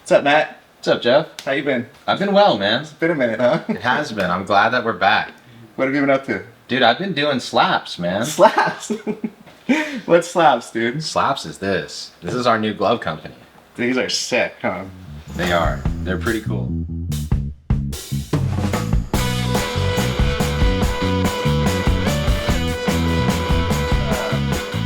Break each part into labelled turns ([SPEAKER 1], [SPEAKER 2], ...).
[SPEAKER 1] What's up, Matt?
[SPEAKER 2] What's up, Jeff?
[SPEAKER 1] How you been?
[SPEAKER 2] I've been well, man.
[SPEAKER 1] It's been a minute, huh?
[SPEAKER 2] It has been. I'm glad that we're back.
[SPEAKER 1] What have you been up to?
[SPEAKER 2] Dude, I've been doing slaps, man.
[SPEAKER 1] Slaps? What slaps, dude?
[SPEAKER 2] Slaps is this. This is our new glove company.
[SPEAKER 1] These are sick, huh?
[SPEAKER 2] They are. They're pretty cool.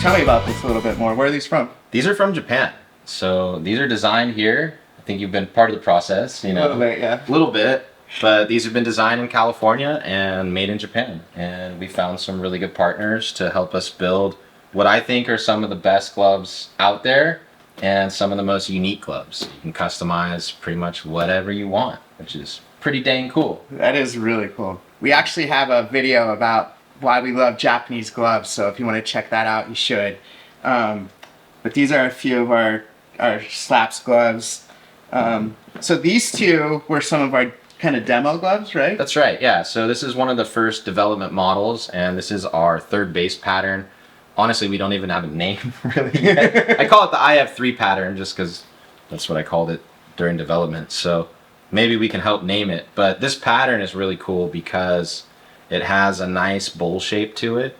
[SPEAKER 1] Tell me about this a little bit more. Where are these from?
[SPEAKER 2] These are from Japan. So these are designed here. I think you've been part of the process, you know.
[SPEAKER 1] A little bit, yeah.
[SPEAKER 2] A little bit. But these have been designed in California and made in Japan. And we found some really good partners to help us build what I think are some of the best gloves out there and some of the most unique gloves. You can customize pretty much whatever you want, which is pretty dang cool.
[SPEAKER 1] That is really cool. We actually have a video about why we love Japanese gloves, so if you want to check that out, you should. But these are a few of our slaps gloves. So these two were some of our kind of demo gloves, right?
[SPEAKER 2] That's right, yeah. So this is one of the first development models, and this is our third base pattern. Honestly, we don't even have a name, really, yet. I call it the IF3 pattern just because that's what I called it during development. So maybe we can help name it. But this pattern is really cool because it has a nice bowl shape to it.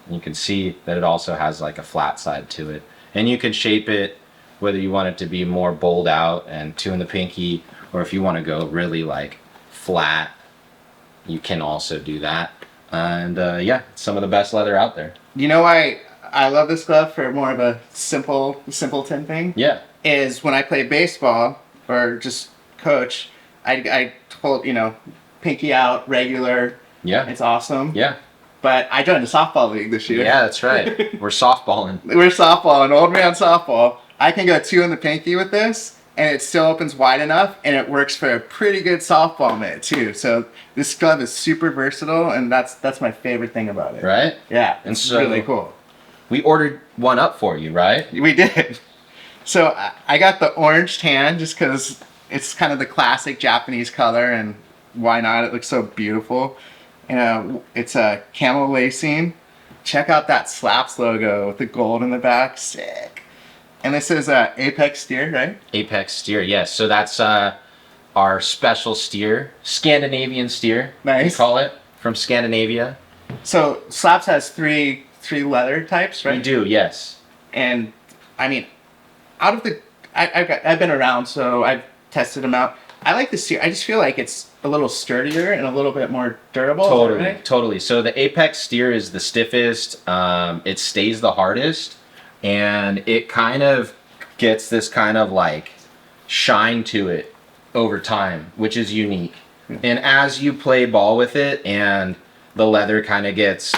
[SPEAKER 2] You can see that it also has like a flat side to it. And you can shape it whether you want it to be more bowled out and two in the pinky, or if you want to go really like flat, you can also do that. And yeah, it's some of the best leather out there.
[SPEAKER 1] You know why I love this glove for more of a simpleton thing?
[SPEAKER 2] Yeah.
[SPEAKER 1] Is when I play baseball or just coach, I told, pinky out, regular.
[SPEAKER 2] Yeah.
[SPEAKER 1] It's awesome.
[SPEAKER 2] Yeah.
[SPEAKER 1] But I joined the softball league this year.
[SPEAKER 2] Yeah, that's right. We're softballing.
[SPEAKER 1] We're softballing, old man softball. I can go two in the pinky with this, and it still opens wide enough, and it works for a pretty good softball mitt too. So this glove is super versatile, and that's my favorite thing about it.
[SPEAKER 2] Right?
[SPEAKER 1] Yeah,
[SPEAKER 2] And
[SPEAKER 1] it's
[SPEAKER 2] so
[SPEAKER 1] really cool.
[SPEAKER 2] we ordered one up for you, right?
[SPEAKER 1] We did. So I got the orange tan just because it's kind of the classic Japanese color, and why not? It looks so beautiful. It's a camel lacing. Check out that Slaps logo with the gold in the back. Sick. And this is Apex steer, right?
[SPEAKER 2] Apex steer, yes. So that's our special steer, Scandinavian steer.
[SPEAKER 1] Nice.
[SPEAKER 2] We call it, from Scandinavia.
[SPEAKER 1] So Slaps has three leather types, right?
[SPEAKER 2] We do, yes.
[SPEAKER 1] And I mean, out of the, I've been around, so I've tested them out. I like the steer. I just feel like it's a little sturdier and a little bit more durable.
[SPEAKER 2] Totally,
[SPEAKER 1] right?
[SPEAKER 2] totally. So the Apex steer is the stiffest. It stays the hardest, and it kind of gets this kind of like shine to it over time, which is unique. And as you play ball with it and the leather kind of gets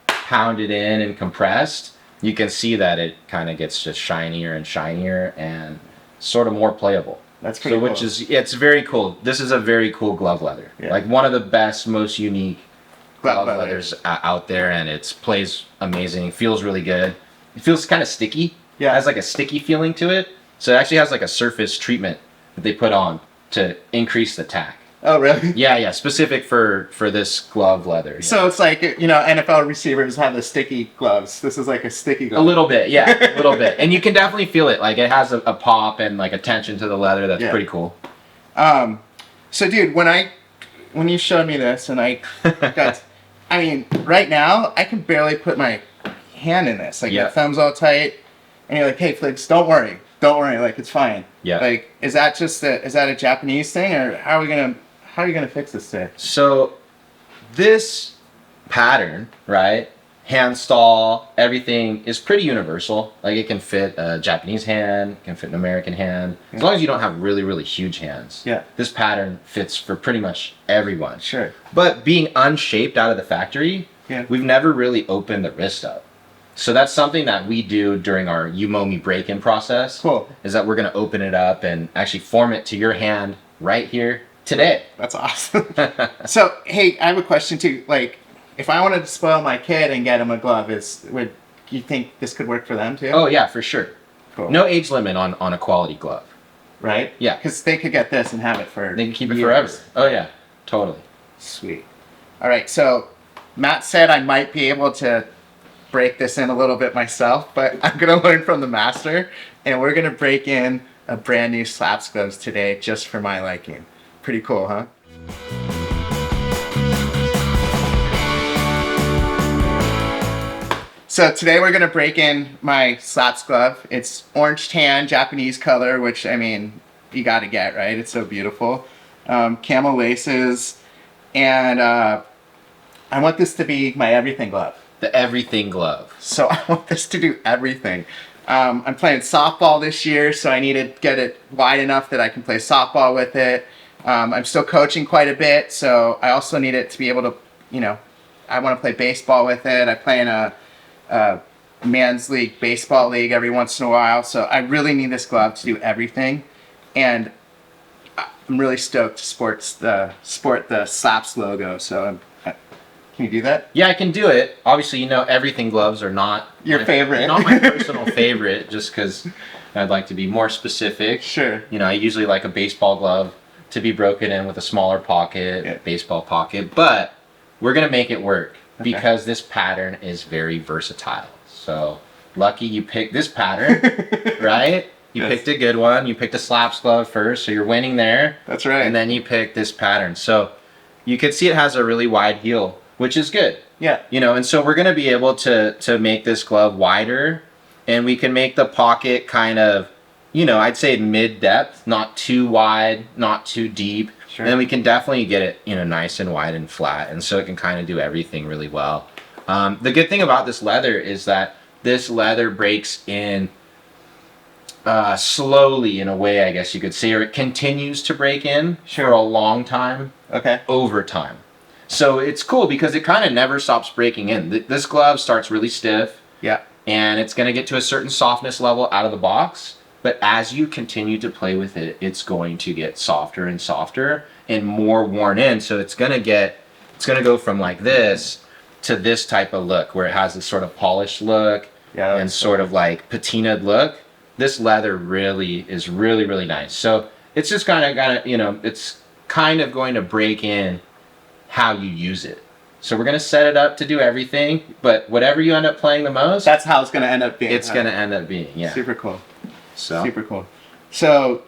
[SPEAKER 2] pounded in and compressed, you can see that it kind of gets just shinier and shinier and sort of more playable.
[SPEAKER 1] That's pretty cool.
[SPEAKER 2] It's very cool. This is a very cool glove leather.
[SPEAKER 1] Yeah.
[SPEAKER 2] Like one of the best, most unique glove
[SPEAKER 1] leather.
[SPEAKER 2] leathers out there, and it plays amazing. Feels really good. It feels kind of sticky.
[SPEAKER 1] Yeah.
[SPEAKER 2] It has like a sticky feeling to it. So it actually has like a surface treatment that they put on to increase the tack.
[SPEAKER 1] Oh, really?
[SPEAKER 2] Yeah, specific for this glove leather. Yeah.
[SPEAKER 1] So it's like, NFL receivers have the sticky gloves. This is like a sticky glove.
[SPEAKER 2] A little bit, yeah, a little bit. And you can definitely feel it. Like it has a pop and like a tension to the leather that's pretty cool.
[SPEAKER 1] So dude, when you showed me this and I got, right now I can barely put my hand in this. Like my thumb's all tight, and you're like, hey Fligs, don't worry, like it's fine.
[SPEAKER 2] Yeah.
[SPEAKER 1] Like, is that a Japanese thing, or how are you gonna fix this thing?
[SPEAKER 2] So this pattern, right? Hand stall, everything is pretty universal. Like it can fit a Japanese hand, it can fit an American hand. As long as you don't have really, really huge hands.
[SPEAKER 1] Yeah.
[SPEAKER 2] This pattern fits for pretty much everyone.
[SPEAKER 1] Sure.
[SPEAKER 2] But being unshaped out of the factory, we've never really opened the wrist up. So that's something that we do during our yumomi break-in process.
[SPEAKER 1] Cool.
[SPEAKER 2] Is that we're gonna open it up and actually form it to your hand right here today.
[SPEAKER 1] That's awesome. So, hey, I have a question too. Like, if I wanted to spoil my kid and get him a glove, would you think this could work for them too?
[SPEAKER 2] Oh yeah, for sure.
[SPEAKER 1] Cool.
[SPEAKER 2] No age limit on a quality glove.
[SPEAKER 1] Right?
[SPEAKER 2] Yeah.
[SPEAKER 1] Because they could get this and have it for
[SPEAKER 2] They can keep it
[SPEAKER 1] years.
[SPEAKER 2] forever. Oh yeah, totally.
[SPEAKER 1] Sweet. All right, so Matt said I might be able to break this in a little bit myself, but I'm gonna learn from the master, and we're gonna break in a brand new slaps gloves today just for my liking. Pretty cool, huh? So today we're gonna break in my slaps glove. It's orange tan, Japanese color, which I mean, you gotta get, right? It's so beautiful. Camel laces, and I want this to be my everything glove.
[SPEAKER 2] The everything glove.
[SPEAKER 1] So I want this to do everything. I'm playing softball this year, so I need to get it wide enough that I can play softball with it. I'm still coaching quite a bit, so I also need it to be able to, I want to play baseball with it. I play in a man's league, baseball league every once in a while, so I really need this glove to do everything. And I'm really stoked to sport the Slaps logo. So can you do that?
[SPEAKER 2] Yeah, I can do it. Obviously, everything gloves are not
[SPEAKER 1] your favorite.
[SPEAKER 2] Not my personal favorite, just because I'd like to be more specific.
[SPEAKER 1] Sure.
[SPEAKER 2] I usually like a baseball glove to be broken in with a smaller pocket, baseball pocket, but we're gonna make it work because this pattern is very versatile. So lucky you picked this pattern, right? You picked a good one. You picked a slaps glove first, so you're winning there.
[SPEAKER 1] That's right.
[SPEAKER 2] And then you picked this pattern. So you can see it has a really wide heel, which is good.
[SPEAKER 1] Yeah.
[SPEAKER 2] And so we're gonna be able to make this glove wider, and we can make the pocket kind of, I'd say mid-depth, not too wide, not too deep.
[SPEAKER 1] Sure.
[SPEAKER 2] And then we can definitely get it, nice and wide and flat, and so it can kind of do everything really well. The good thing about this leather is that this leather breaks in slowly, in a way, I guess you could say, or it continues to break in for a long time.
[SPEAKER 1] Okay.
[SPEAKER 2] Over time. So it's cool because it kind of never stops breaking in. This glove starts really stiff.
[SPEAKER 1] Yeah.
[SPEAKER 2] And it's going to get to a certain softness level out of the box. But as you continue to play with it, it's going to get softer and softer and more worn in. So it's going to go from like this to this type of look where it has this sort of polished look and sort of like patinaed look. This leather really is really, really nice. So it's just kind of, it's kind of going to break in how you use it. So we're going to set it up to do everything, but whatever you end up playing the most,
[SPEAKER 1] that's how it's going to end up being.
[SPEAKER 2] It's going to end up being, yeah.
[SPEAKER 1] Super cool.
[SPEAKER 2] So
[SPEAKER 1] super cool. So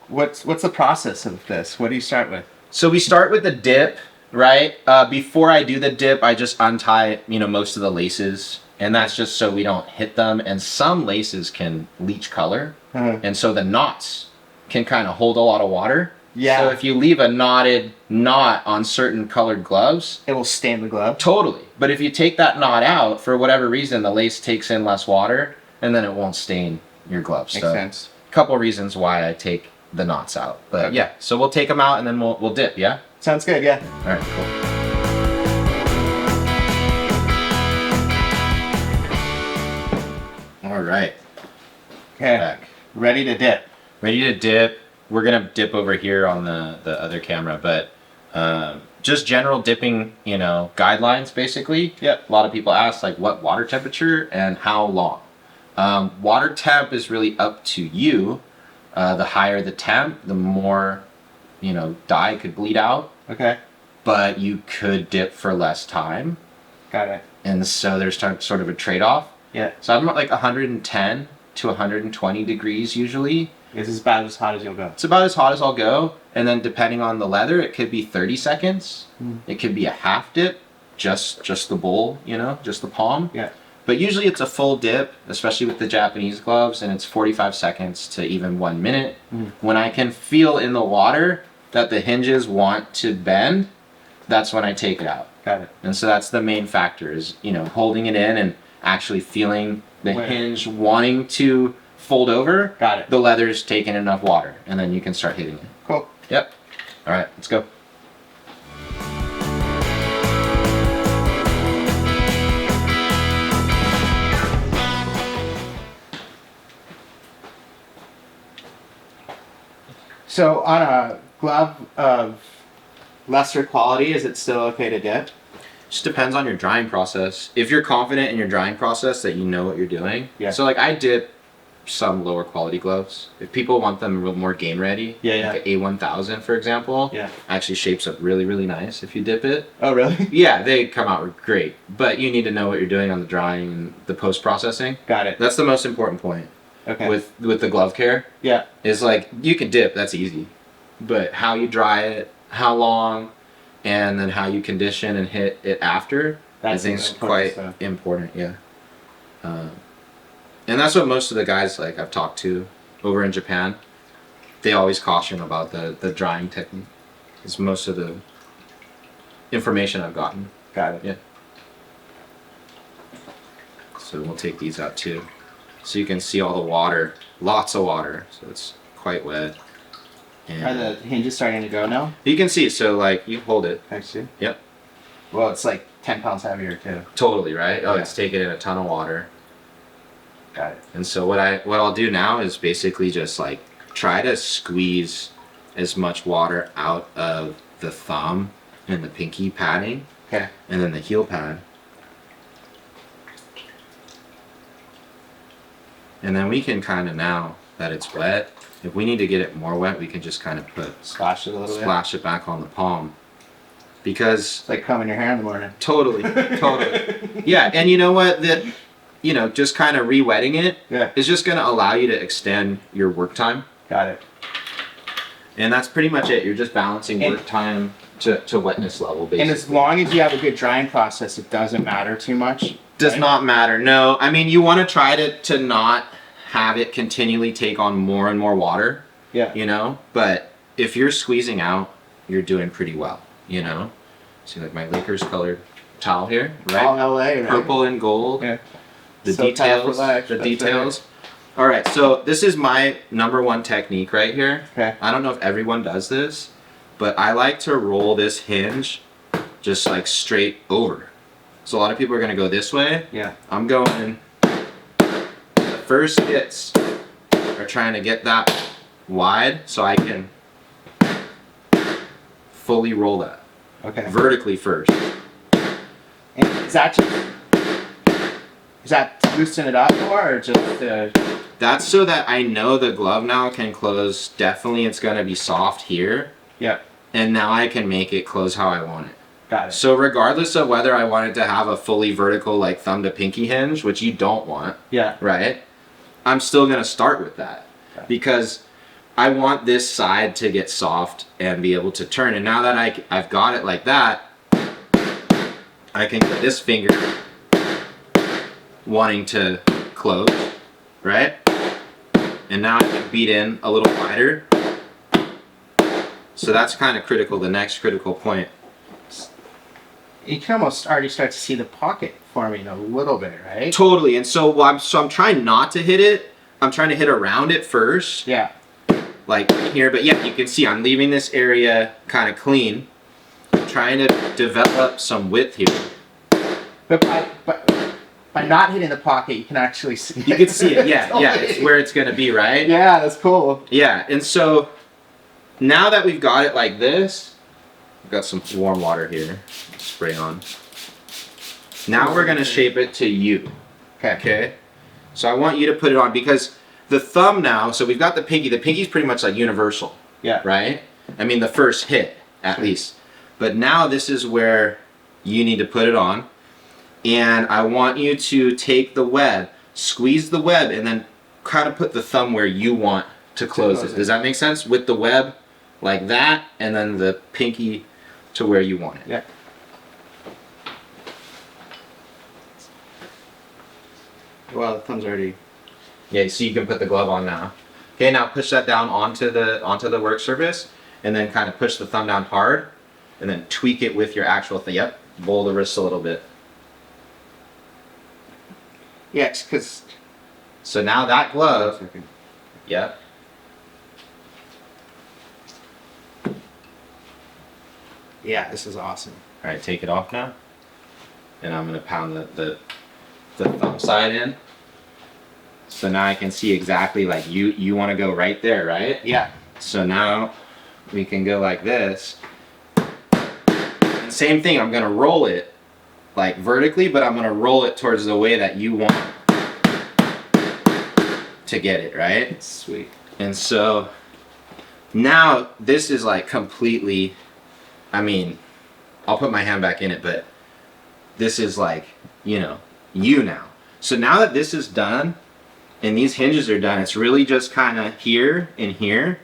[SPEAKER 1] what's the process of this? What do you start with?
[SPEAKER 2] So we start with the dip, right? Before I do the dip, I just untie, most of the laces, and that's just so we don't hit them. And some laces can leach color, and so the knots can kind of hold a lot of water.
[SPEAKER 1] Yeah.
[SPEAKER 2] So if you leave a knotted knot on certain colored gloves,
[SPEAKER 1] it will stain the glove.
[SPEAKER 2] Totally. But if you take that knot out, for whatever reason, the lace takes in less water, and then it won't stain your gloves.
[SPEAKER 1] Makes sense.
[SPEAKER 2] A couple reasons why I take the knots out. But yeah, so we'll take them out and then we'll dip, yeah?
[SPEAKER 1] Sounds good, yeah.
[SPEAKER 2] All right, cool. All right.
[SPEAKER 1] Okay.
[SPEAKER 2] Back.
[SPEAKER 1] Ready to dip.
[SPEAKER 2] Ready to dip. We're gonna dip over here on the other camera, but just general dipping, guidelines basically.
[SPEAKER 1] Yep.
[SPEAKER 2] A lot of people ask like what water temperature and how long. Water temp is really up to you. The higher the temp, the more, dye could bleed out.
[SPEAKER 1] Okay.
[SPEAKER 2] But you could dip for less time.
[SPEAKER 1] Got it.
[SPEAKER 2] And so there's sort of a trade-off.
[SPEAKER 1] Yeah.
[SPEAKER 2] So I'm at like 110 to 120 degrees usually.
[SPEAKER 1] It's about as hot as you'll go.
[SPEAKER 2] It's about as hot as I'll go. And then depending on the leather, it could be 30 seconds. It could be a half dip, just the bowl, just the palm.
[SPEAKER 1] Yeah.
[SPEAKER 2] But usually it's a full dip, especially with the Japanese gloves, and it's 45 seconds to even 1 minute. When I can feel in the water that the hinges want to bend, that's when I take it out.
[SPEAKER 1] Got it.
[SPEAKER 2] And so that's the main factor is, holding it in and actually feeling the hinge wanting to fold over.
[SPEAKER 1] Got it.
[SPEAKER 2] The leather's taking enough water, and then you can start hitting it.
[SPEAKER 1] Cool.
[SPEAKER 2] Yep. All right, let's go.
[SPEAKER 1] So on a glove of lesser quality, is it still okay to dip?
[SPEAKER 2] Just depends on your drying process. If you're confident in your drying process that you know what you're doing.
[SPEAKER 1] Yeah.
[SPEAKER 2] So like I dip some lower quality gloves. If people want them a little more game ready, like an A1000 for example, actually shapes up really, really nice if you dip it.
[SPEAKER 1] Oh really?
[SPEAKER 2] Yeah, they come out great. But you need to know what you're doing on the drying and the post processing.
[SPEAKER 1] Got it.
[SPEAKER 2] That's the most important point.
[SPEAKER 1] Okay.
[SPEAKER 2] with the glove care
[SPEAKER 1] Yeah.
[SPEAKER 2] is like you can dip, that's easy, but how you dry it, how long, and then how you condition and hit it after, I think is quite important. Yeah. And that's what most of the guys like I've talked to over in Japan, they always caution about the drying technique. It's most of the information I've gotten.
[SPEAKER 1] Got it.
[SPEAKER 2] Yeah. So we'll take these out too. So you can see all the water, lots of water. So it's quite wet. And
[SPEAKER 1] Are the hinges starting to go now?
[SPEAKER 2] you can see, so like you hold it.
[SPEAKER 1] I see.
[SPEAKER 2] Yep.
[SPEAKER 1] Well, it's like 10 pounds heavier too.
[SPEAKER 2] Totally, right? Oh,
[SPEAKER 1] Yeah.
[SPEAKER 2] it's taken in a ton of water.
[SPEAKER 1] Got it.
[SPEAKER 2] And so what I'll do now is basically just like try to squeeze as much water out of the thumb and the pinky padding,
[SPEAKER 1] Okay.
[SPEAKER 2] and then the heel pad. And then we can kind of, now that it's wet, if we need to get it more wet, we can just kind of
[SPEAKER 1] Splash it a little bit.
[SPEAKER 2] splash it back on the palm. Because
[SPEAKER 1] It's like combing your hair in the morning.
[SPEAKER 2] totally, totally. Yeah, and you know what? That, you know, just kind of re-wetting it
[SPEAKER 1] Yeah.
[SPEAKER 2] is just going to allow you to extend your work time.
[SPEAKER 1] Got it.
[SPEAKER 2] And that's pretty much it. You're just balancing work time to wetness level, basically.
[SPEAKER 1] And as long as you have a good drying process, it doesn't matter too much.
[SPEAKER 2] Does
[SPEAKER 1] right?
[SPEAKER 2] not matter. No, I mean, you want to try to not have it continually take on more and more water,
[SPEAKER 1] Yeah.
[SPEAKER 2] you know? But if you're squeezing out, you're doing pretty well, you know? See, like my Lakers colored towel here, right?
[SPEAKER 1] All LA, right?
[SPEAKER 2] Purple and gold.
[SPEAKER 1] Yeah.
[SPEAKER 2] The
[SPEAKER 1] So
[SPEAKER 2] details.
[SPEAKER 1] relaxed,
[SPEAKER 2] The
[SPEAKER 1] that's
[SPEAKER 2] details. All right, so this is my #1 technique right here.
[SPEAKER 1] Okay.
[SPEAKER 2] I don't know if everyone does this, but I like to roll this hinge just like straight over. So a lot of people are gonna go this way.
[SPEAKER 1] Yeah.
[SPEAKER 2] I'm going, the first hits are trying to get that wide so I can fully roll that.
[SPEAKER 1] Okay.
[SPEAKER 2] Vertically first.
[SPEAKER 1] And is that to loosen it up more, or just
[SPEAKER 2] That's so that I know the glove now can close, definitely it's gonna be soft here,
[SPEAKER 1] yeah.
[SPEAKER 2] and now I can make it close how I want it.
[SPEAKER 1] Got it.
[SPEAKER 2] So regardless of whether I wanted to have a fully vertical like thumb to pinky hinge, which you don't want,
[SPEAKER 1] Yeah.
[SPEAKER 2] right? I'm still gonna start with that
[SPEAKER 1] Okay.
[SPEAKER 2] because I want this side to get soft and be able to turn. And now that I've got it like that, I can get this finger wanting to close, right? And now I can beat in a little wider. So that's kind of critical, the next critical point.
[SPEAKER 1] You can almost already start to see the pocket forming a little bit, right?
[SPEAKER 2] Totally. And so, I'm trying not to hit it. I'm trying to hit around it first,
[SPEAKER 1] Yeah.
[SPEAKER 2] like here. But yeah, you can see I'm leaving this area kind of clean. I'm trying to develop some width here.
[SPEAKER 1] But by not hitting the pocket, you can actually see.
[SPEAKER 2] You can see it. Yeah, yeah.
[SPEAKER 1] Totally.
[SPEAKER 2] It's where it's going to be, right?
[SPEAKER 1] Yeah, that's cool.
[SPEAKER 2] Yeah. And so now that we've got it like this, I've got some warm water here. Spray on. Now we're going to shape it to you.
[SPEAKER 1] Okay.
[SPEAKER 2] Okay? So I want you to put it on because the thumb now, so we've got the pinky. The pinky's pretty much like universal,
[SPEAKER 1] Yeah.
[SPEAKER 2] right? I mean, the first hit, at least. But now this is where you need to put it on. And I want you to take the web, squeeze the web, and then kind of put the thumb where you want to close it. Does that make sense? With the web like that, and then the pinky to where you want it.
[SPEAKER 1] Yeah. Well, the thumb's already.
[SPEAKER 2] Yeah, so you can put the glove on now. Okay, now push that down onto the work surface, and then kind of push the thumb down hard, and then tweak it with your actual thing. Yep, bowl the wrist a little bit.
[SPEAKER 1] Yeah, because.
[SPEAKER 2] So now that glove, yep.
[SPEAKER 1] Yeah, this is awesome.
[SPEAKER 2] All right, take it off now, and I'm gonna pound the thumb side in. So now I can see exactly like you want to go right there, right?
[SPEAKER 1] Yeah.
[SPEAKER 2] So now we can go like this. And same thing, I'm gonna roll it like vertically, but I'm gonna roll it towards the way that you want to get it, right?
[SPEAKER 1] Sweet.
[SPEAKER 2] And so now this is like completely, I mean, I'll put my hand back in it, but this is like, you know, you now. So now that this is done, and these hinges are done. It's really just kind of here and here.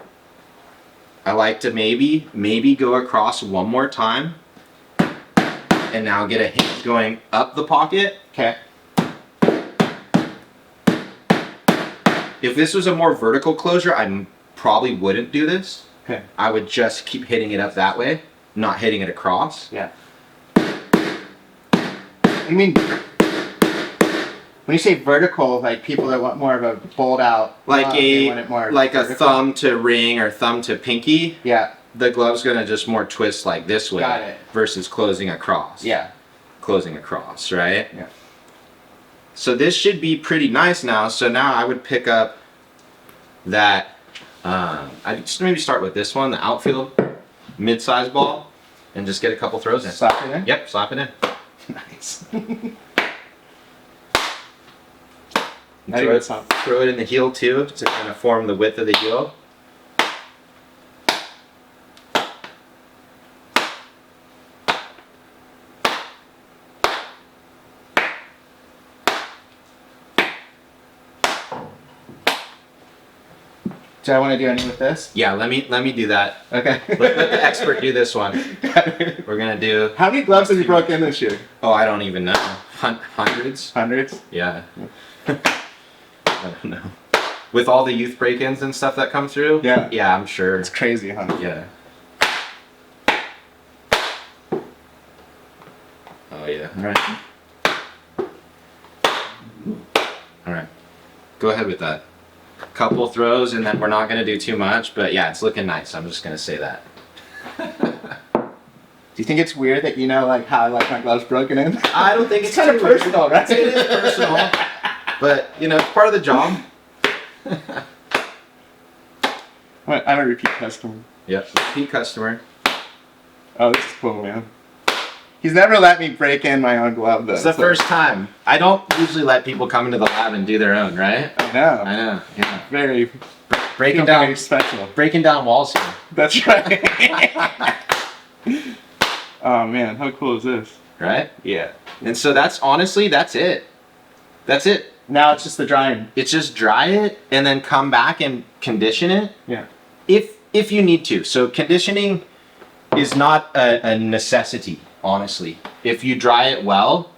[SPEAKER 2] I like to maybe go across one more time, and now get a hinge going up the pocket.
[SPEAKER 1] Okay.
[SPEAKER 2] If this was a more vertical closure, I probably wouldn't do this.
[SPEAKER 1] Okay.
[SPEAKER 2] I would just keep hitting it up that way, not hitting it across.
[SPEAKER 1] Yeah. I mean, when you say vertical, like people that want more of a bold out,
[SPEAKER 2] Like
[SPEAKER 1] they want it more
[SPEAKER 2] like a
[SPEAKER 1] vertical.
[SPEAKER 2] thumb to ring or thumb to pinky.
[SPEAKER 1] Yeah.
[SPEAKER 2] The glove's gonna just more twist like this way.
[SPEAKER 1] Got it.
[SPEAKER 2] Versus closing across.
[SPEAKER 1] Yeah.
[SPEAKER 2] Closing across, right?
[SPEAKER 1] Yeah.
[SPEAKER 2] So this should be pretty nice now. So now I would pick up that. I just maybe start with this one, the outfield mid-size ball, and just get a couple throws in.
[SPEAKER 1] Slap it in.
[SPEAKER 2] Yep, slap it in.
[SPEAKER 1] Nice.
[SPEAKER 2] Throw it in the heel too to kind of form the width of the heel.
[SPEAKER 1] Do I want to do any with this?
[SPEAKER 2] Yeah, let me do that.
[SPEAKER 1] Okay.
[SPEAKER 2] Let the expert do this one. We're gonna do.
[SPEAKER 1] How many gloves have you broke in this year?
[SPEAKER 2] Oh, I don't even know. Hundreds.
[SPEAKER 1] Hundreds?
[SPEAKER 2] Yeah. I don't know. With all the youth break-ins and stuff that come through.
[SPEAKER 1] Yeah.
[SPEAKER 2] Yeah, I'm sure.
[SPEAKER 1] It's crazy, huh?
[SPEAKER 2] Yeah. Oh yeah.
[SPEAKER 1] All right.
[SPEAKER 2] All right. Go ahead with that. Couple throws, and then we're not gonna do too much, but yeah, it's looking nice. I'm just gonna say that.
[SPEAKER 1] Do you think it's weird that you know like how I like my gloves broken in?
[SPEAKER 2] I don't think
[SPEAKER 1] It's kind of
[SPEAKER 2] too weird.
[SPEAKER 1] personal, right?
[SPEAKER 2] It is personal, but you know, it's part of the job.
[SPEAKER 1] I'm a repeat customer.
[SPEAKER 2] Yep. Repeat customer.
[SPEAKER 1] Oh, this is cool, man. He's never let me break in my own glove though.
[SPEAKER 2] It's the first time. I don't usually let people come into the lab and do their own, right?
[SPEAKER 1] I know.
[SPEAKER 2] I know. Yeah.
[SPEAKER 1] Very
[SPEAKER 2] Breaking
[SPEAKER 1] very
[SPEAKER 2] down,
[SPEAKER 1] special.
[SPEAKER 2] breaking down walls here.
[SPEAKER 1] That's right. Oh man, how cool is this?
[SPEAKER 2] Right?
[SPEAKER 1] Yeah.
[SPEAKER 2] And so that's honestly, that's it. That's it.
[SPEAKER 1] Now it's just the drying.
[SPEAKER 2] It's just dry it and then come back and condition it
[SPEAKER 1] Yeah.
[SPEAKER 2] if you need to. So conditioning is not a necessity, honestly. If you dry it well,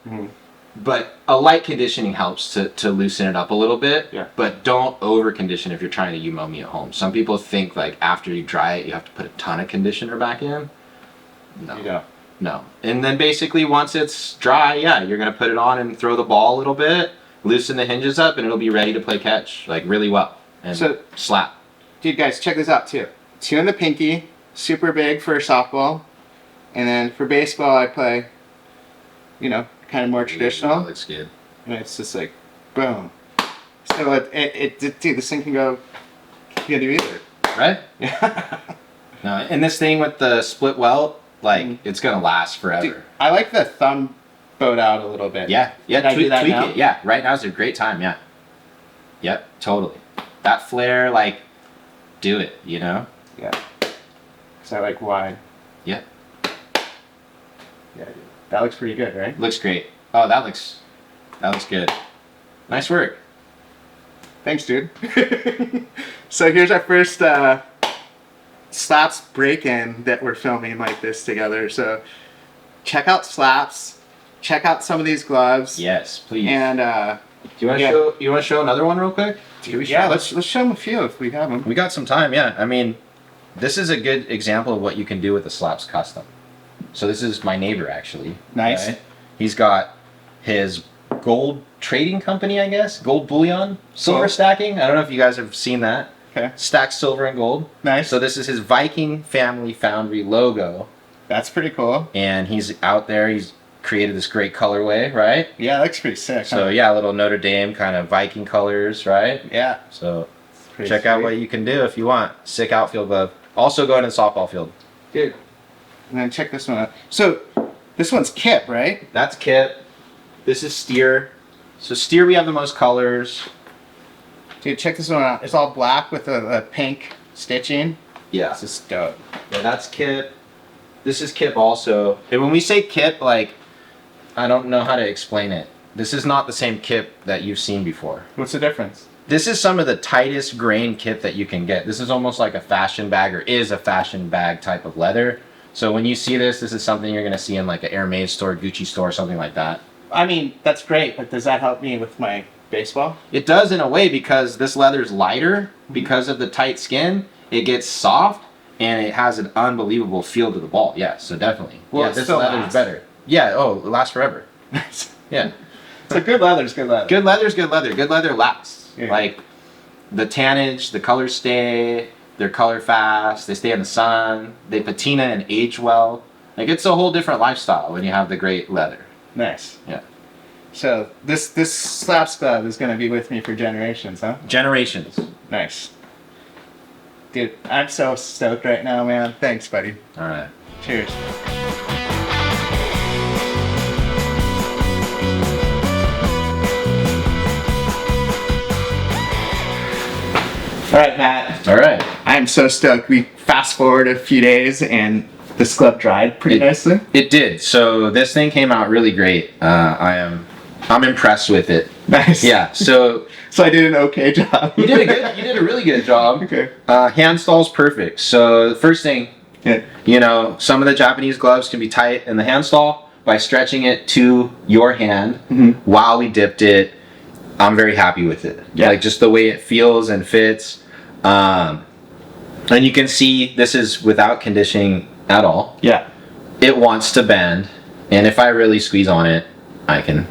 [SPEAKER 2] but a light conditioning helps to loosen it up a little bit.
[SPEAKER 1] Yeah.
[SPEAKER 2] But don't over condition if you're trying to yumomi at home. Some people think like after you dry it, you have to put a ton of conditioner back in. No.
[SPEAKER 1] You know.
[SPEAKER 2] No. And then basically once it's dry, yeah, you're gonna put it on and throw the ball a little bit, loosen the hinges up, and it'll be ready to play catch like really well. And
[SPEAKER 1] So-
[SPEAKER 2] slap.
[SPEAKER 1] Dude, guys, check this out too. 2 in the pinky, super big for softball, and then for baseball I play, you know, kind of more traditional,
[SPEAKER 2] That looks good.
[SPEAKER 1] and it's just like, boom. So dude, this thing can go, you can do either.
[SPEAKER 2] Right?
[SPEAKER 1] Yeah.
[SPEAKER 2] No, and this thing with the split welt, like it's gonna last forever.
[SPEAKER 1] Dude, I like the thumb bowed out a little bit.
[SPEAKER 2] Yeah, yeah,
[SPEAKER 1] Can I do
[SPEAKER 2] tweak,
[SPEAKER 1] that
[SPEAKER 2] tweak
[SPEAKER 1] now?
[SPEAKER 2] it. Yeah, right now's a great time. Yeah. Yep, totally. That flare, like, do it. You know.
[SPEAKER 1] Yeah. So I like wide.
[SPEAKER 2] Yeah.
[SPEAKER 1] Yeah, dude. That looks pretty good, right?
[SPEAKER 2] Looks great. Oh, that looks good. Nice work.
[SPEAKER 1] Thanks, dude. So here's our first Slaps break-in that we're filming like this together. So check out Slaps. Check out some of these gloves.
[SPEAKER 2] Yes, please.
[SPEAKER 1] And
[SPEAKER 2] Do you want to
[SPEAKER 1] yeah.
[SPEAKER 2] show? You want to show another one real quick?
[SPEAKER 1] yeah, let's show them a few if we have them.
[SPEAKER 2] We got some time. Yeah. I mean, this is a good example of what you can do with the Slaps custom. So this is my neighbor actually.
[SPEAKER 1] Nice.
[SPEAKER 2] Right? He's got his gold trading company, I guess. Gold bullion, silver
[SPEAKER 1] Cool.
[SPEAKER 2] stacking. I don't know if you guys have seen that.
[SPEAKER 1] Okay.
[SPEAKER 2] Stacks silver and gold.
[SPEAKER 1] Nice.
[SPEAKER 2] So this is his Viking Family Foundry logo,
[SPEAKER 1] That's pretty cool.
[SPEAKER 2] and he's out there. He's created this great colorway, right?
[SPEAKER 1] Yeah, that looks pretty sick.
[SPEAKER 2] So
[SPEAKER 1] huh?
[SPEAKER 2] yeah, a little Notre Dame kind of Viking colors, right?
[SPEAKER 1] Yeah.
[SPEAKER 2] So
[SPEAKER 1] It's pretty
[SPEAKER 2] check out
[SPEAKER 1] sweet.
[SPEAKER 2] what you can do if you want. Sick outfield glove. Also going to the softball field.
[SPEAKER 1] Dude. And then check this one out. So this one's Kip, right?
[SPEAKER 2] That's Kip. This is Steer. So Steer, we have the most colors.
[SPEAKER 1] Dude, check this one out. It's all black with a pink stitching.
[SPEAKER 2] Yeah.
[SPEAKER 1] This is dope.
[SPEAKER 2] Yeah, that's Kip. This is Kip also. And when we say Kip, like, I don't know how to explain it. This is not the same Kip that you've seen before.
[SPEAKER 1] What's the difference?
[SPEAKER 2] This is some of the tightest grain kit that you can get. This is almost like a fashion bag, or is a fashion bag type of leather. So when you see this, this is something you're gonna see in like an Hermes store, Gucci store, something like that.
[SPEAKER 1] I mean, that's great, but does that help me with my baseball?
[SPEAKER 2] It does in a way, because this leather is lighter because of the tight skin. It gets soft and it has an unbelievable feel to the ball. Yeah, so definitely.
[SPEAKER 1] Well,
[SPEAKER 2] yeah,
[SPEAKER 1] it
[SPEAKER 2] this
[SPEAKER 1] still
[SPEAKER 2] leather
[SPEAKER 1] lasts.
[SPEAKER 2] is better. Yeah, oh, it lasts forever. Yeah.
[SPEAKER 1] So good leather's good leather.
[SPEAKER 2] Good leather's good leather. Good leather lasts.
[SPEAKER 1] Yeah.
[SPEAKER 2] Like the tannage, the colors stay, they're color fast, they stay in the sun, they patina and age well. Like it's a whole different lifestyle when you have the great leather.
[SPEAKER 1] Nice.
[SPEAKER 2] Yeah.
[SPEAKER 1] So this Slaps glove is gonna be with me for generations, huh?
[SPEAKER 2] Generations.
[SPEAKER 1] Nice. Dude, I'm so stoked right now, man. Thanks, buddy.
[SPEAKER 2] All right.
[SPEAKER 1] Cheers. All right, Matt.
[SPEAKER 2] All right.
[SPEAKER 1] I'm so stoked. We fast forward a few days and this glove dried pretty nicely.
[SPEAKER 2] It did. So this thing came out really great. I'm impressed with it.
[SPEAKER 1] Nice.
[SPEAKER 2] Yeah. So
[SPEAKER 1] So I did an okay job.
[SPEAKER 2] you did a really good job.
[SPEAKER 1] Okay.
[SPEAKER 2] Hand stall's perfect. So the first thing,
[SPEAKER 1] Yeah.
[SPEAKER 2] you know, some of the Japanese gloves can be tight in the hand stall. By stretching it to your hand while we dipped it, I'm very happy with it.
[SPEAKER 1] Yeah.
[SPEAKER 2] Like just the way it feels and fits. And you can see this is without conditioning at all.
[SPEAKER 1] Yeah.
[SPEAKER 2] It wants to bend, and if I really squeeze on it, I can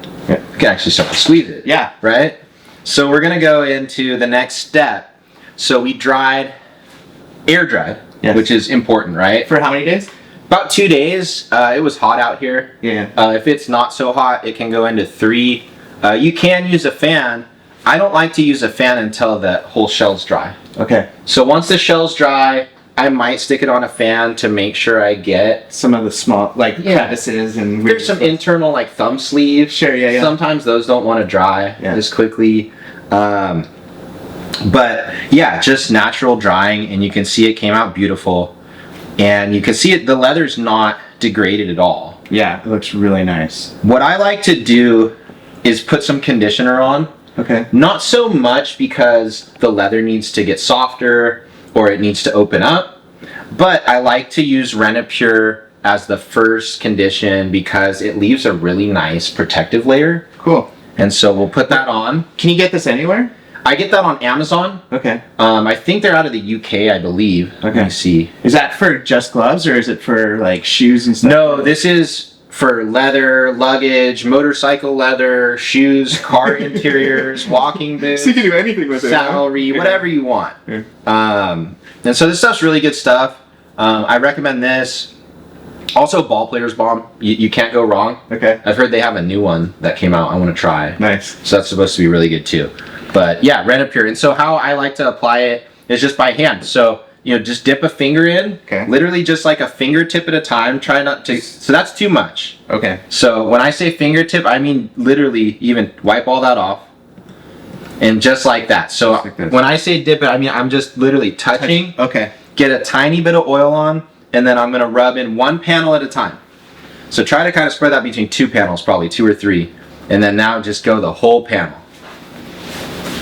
[SPEAKER 2] actually start to squeeze it.
[SPEAKER 1] Yeah.
[SPEAKER 2] Right? So we're gonna go into the next step. So we air dried,
[SPEAKER 1] Yes.
[SPEAKER 2] which is important, right?
[SPEAKER 1] For how many days?
[SPEAKER 2] About 2 days. It was hot out here.
[SPEAKER 1] Yeah.
[SPEAKER 2] If it's not so hot, it can go into 3. You can use a fan. I don't like to use a fan until the whole shell's dry.
[SPEAKER 1] Okay.
[SPEAKER 2] So once the shell's dry, I might stick it on a fan to make sure I get.
[SPEAKER 1] Some of the small, like, crevices and weird
[SPEAKER 2] There's some
[SPEAKER 1] stuff.
[SPEAKER 2] internal like thumb sleeves.
[SPEAKER 1] Sure, yeah.
[SPEAKER 2] Sometimes those don't want to dry as quickly. But yeah, just natural drying, and you can see it came out beautiful. And you can see it, the leather's not degraded at all.
[SPEAKER 1] Yeah, it looks really nice.
[SPEAKER 2] What I like to do is put some conditioner on.
[SPEAKER 1] Okay.
[SPEAKER 2] Not so much because the leather needs to get softer or it needs to open up, but I like to use Renapure as the first condition because it leaves a really nice protective layer.
[SPEAKER 1] Cool.
[SPEAKER 2] And so we'll put that on.
[SPEAKER 1] Can you get this anywhere?
[SPEAKER 2] I get that on Amazon.
[SPEAKER 1] Okay.
[SPEAKER 2] I think they're out of the UK, I believe.
[SPEAKER 1] Okay.
[SPEAKER 2] Let me see.
[SPEAKER 1] Is that for just gloves or is it for like shoes and stuff?
[SPEAKER 2] No, this is for leather, luggage, motorcycle leather, shoes, car interiors, walking boots,
[SPEAKER 1] So you can do anything with it. huh?
[SPEAKER 2] saddlery,
[SPEAKER 1] Yeah.
[SPEAKER 2] whatever you want.
[SPEAKER 1] Yeah.
[SPEAKER 2] And so this stuff's really good stuff. I recommend this. Also, Ball Player's Balm. You can't go wrong.
[SPEAKER 1] Okay.
[SPEAKER 2] I've heard they have a new one that came out. I want to try.
[SPEAKER 1] Nice.
[SPEAKER 2] So that's supposed to be really good too. But yeah, Renapure. And so how I like to apply it is just by hand. So, you know, just dip a finger in.
[SPEAKER 1] Okay.
[SPEAKER 2] Literally just like a fingertip at a time. Try not to. So that's too much.
[SPEAKER 1] Okay.
[SPEAKER 2] So when I say fingertip, I mean literally even wipe all that off. And just like that. So
[SPEAKER 1] Just like this.
[SPEAKER 2] when I say dip it, I mean I'm just literally touching.
[SPEAKER 1] Okay.
[SPEAKER 2] Get a tiny bit of oil on, and then I'm going to rub in one panel at a time. So try to kind of spread that between 2 panels, probably 2 or 3. And then now just go the whole panel.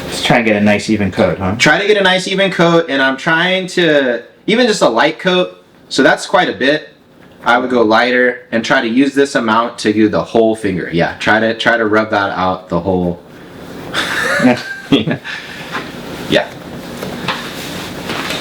[SPEAKER 1] Just try and get a nice even coat, huh?
[SPEAKER 2] Try to get a nice even coat, and I'm trying to, even just a light coat, so that's quite a bit. I would go lighter and try to use this amount to do the whole finger. Yeah, try to rub that out the whole. Yeah.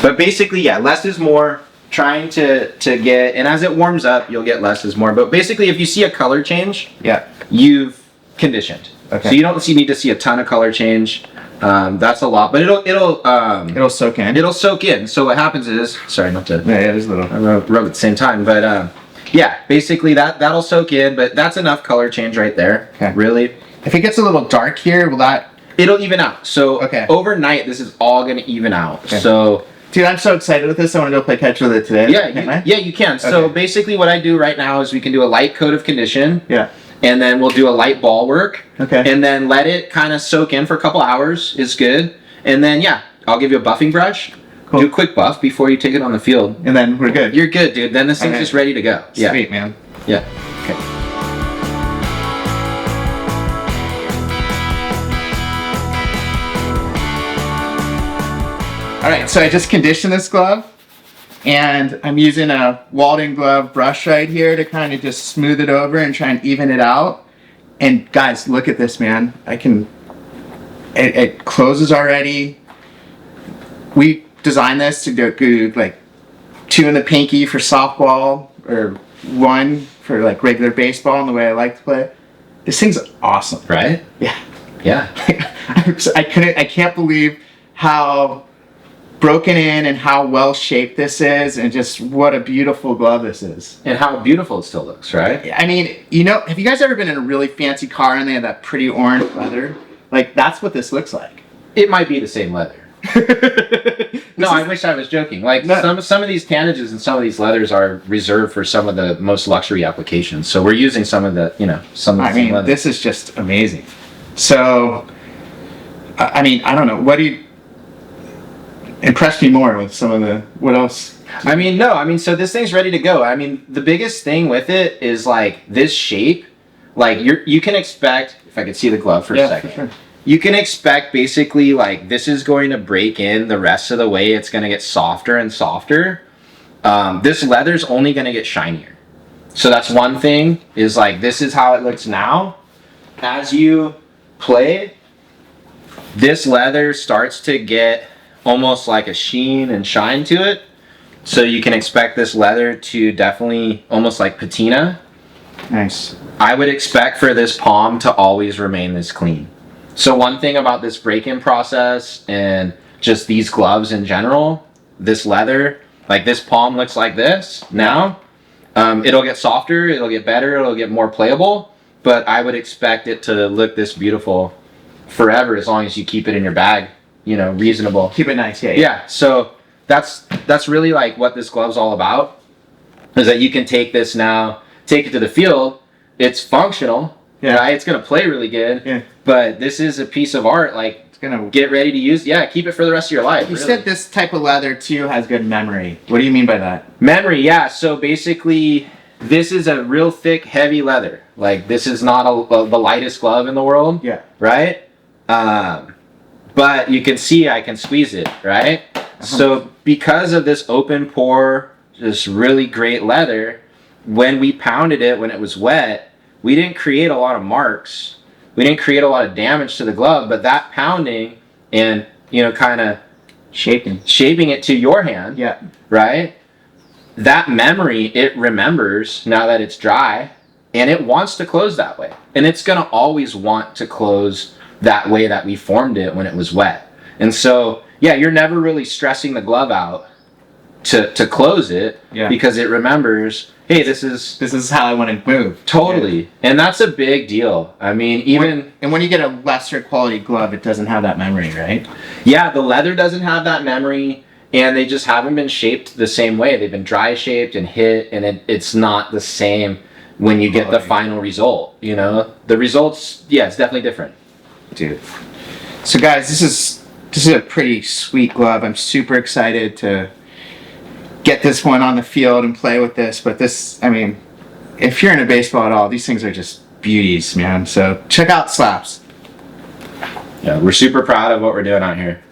[SPEAKER 2] But basically, yeah, less is more. Trying to get, and as it warms up, you'll get less is more. But basically, if you see a color change,
[SPEAKER 1] Yeah.
[SPEAKER 2] you've conditioned.
[SPEAKER 1] Okay.
[SPEAKER 2] So you don't need to see a ton of color change. That's a lot, but
[SPEAKER 1] It'll soak in.
[SPEAKER 2] it'll soak in. So what happens is, sorry, not to
[SPEAKER 1] Yeah, there's a little.
[SPEAKER 2] rub at the same time, but yeah, basically that'll soak in. But that's enough color change right there.
[SPEAKER 1] Okay.
[SPEAKER 2] Really,
[SPEAKER 1] If it gets a little dark here, will that?
[SPEAKER 2] it'll even out. So
[SPEAKER 1] Okay.
[SPEAKER 2] overnight, this is all gonna even out.
[SPEAKER 1] Okay.
[SPEAKER 2] So.
[SPEAKER 1] Dude, I'm so excited with this. I want to go play catch with it today. Can I?
[SPEAKER 2] Yeah, you can. So
[SPEAKER 1] Okay.
[SPEAKER 2] basically what I do right now is we can do a light coat of condition,
[SPEAKER 1] Yeah.
[SPEAKER 2] and then we'll do a light ball work,
[SPEAKER 1] Okay.
[SPEAKER 2] and then let it kind of soak in for a couple hours. It's good. And then, yeah, I'll give you a buffing brush.
[SPEAKER 1] Cool.
[SPEAKER 2] Do a quick buff before you take it on the field.
[SPEAKER 1] And then we're good.
[SPEAKER 2] You're good, dude. Then this thing's
[SPEAKER 1] Okay.
[SPEAKER 2] just ready to go. Yeah.
[SPEAKER 1] Sweet, man.
[SPEAKER 2] Yeah.
[SPEAKER 1] Okay. All right, so I just conditioned this glove, and I'm using a Walden glove brush right here to kind of just smooth it over and try and even it out. And guys, look at this, man. It closes already. We designed this to do like 2 in the pinky for softball or 1 for like regular baseball and the way I like to play. This thing's awesome.
[SPEAKER 2] Right?
[SPEAKER 1] Yeah.
[SPEAKER 2] Yeah.
[SPEAKER 1] I can't believe how broken in and how well shaped this is, and just what a beautiful glove this is.
[SPEAKER 2] And how beautiful it still looks, right?
[SPEAKER 1] I mean, you know, have you guys ever been in a really fancy car and they have that pretty orange leather? Like, that's what this looks like.
[SPEAKER 2] It might be the same leather. No, I wish I was joking. Like, some of these tannages and some of these leathers are reserved for some of the most luxury applications. So we're using some of the, some of the same leather.
[SPEAKER 1] This is just amazing. So, I mean, I don't know. What do you... Impress me more with some of the... What else?
[SPEAKER 2] So this thing's ready to go. I mean, the biggest thing with it is, like, this shape. Like, you can expect... If I could see the glove for a second. For sure. You can expect, basically, like, this is going to break in the rest of the way. It's going to get softer and softer. This leather's only going to get shinier. So that's one thing, is, like, this is how it looks now. As you play, this leather starts to get almost like a sheen and shine to it. So you can expect this leather to definitely almost like patina.
[SPEAKER 1] Nice.
[SPEAKER 2] I would expect for this palm to always remain this clean. So one thing about this break-in process and just these gloves in general, this leather, like this palm looks like this now. It'll get softer, it'll get better, it'll get more playable, but I would expect it to look this beautiful forever as long as you keep it in your bag. Reasonable.
[SPEAKER 1] Keep it nice, yeah.
[SPEAKER 2] Yeah, so that's really like what this glove's all about, is that you can take this now, take it to the field, it's functional, right? It's gonna play really good, but this is a piece of art, like, it's gonna get ready to use, keep it for the rest of your life.
[SPEAKER 1] You said this type of leather too has good memory. What do you mean by that?
[SPEAKER 2] Memory, so basically, this is a real thick, heavy leather. Like, this is not the lightest glove in the world, right? But you can see I can squeeze it, right? So because of this open pore, this really great leather, when we pounded it when it was wet, we didn't create a lot of marks. We didn't create a lot of damage to the glove, but that pounding and, kind of shaping it to your hand, right? That memory, it remembers now that it's dry, and it wants to close that way. And it's going to always want to close that way that we formed it when it was wet. And so, you're never really stressing the glove out to close it, because it remembers, hey, this is
[SPEAKER 1] how I want to move.
[SPEAKER 2] Totally. And that's a big deal. I mean,
[SPEAKER 1] when you get a lesser quality glove, it doesn't have that memory, right?
[SPEAKER 2] Yeah, the leather doesn't have that memory, and they just haven't been shaped the same way. They've been dry shaped and hit, and it's not the same when you get the final result, The results, it's definitely different.
[SPEAKER 1] Dude. So guys, this is a pretty sweet glove. I'm super excited to get this one on the field and play with this. But this, I mean, if you're into baseball at all, these things are just beauties, man. So check out Slaps.
[SPEAKER 2] Yeah, we're super proud of what we're doing out here.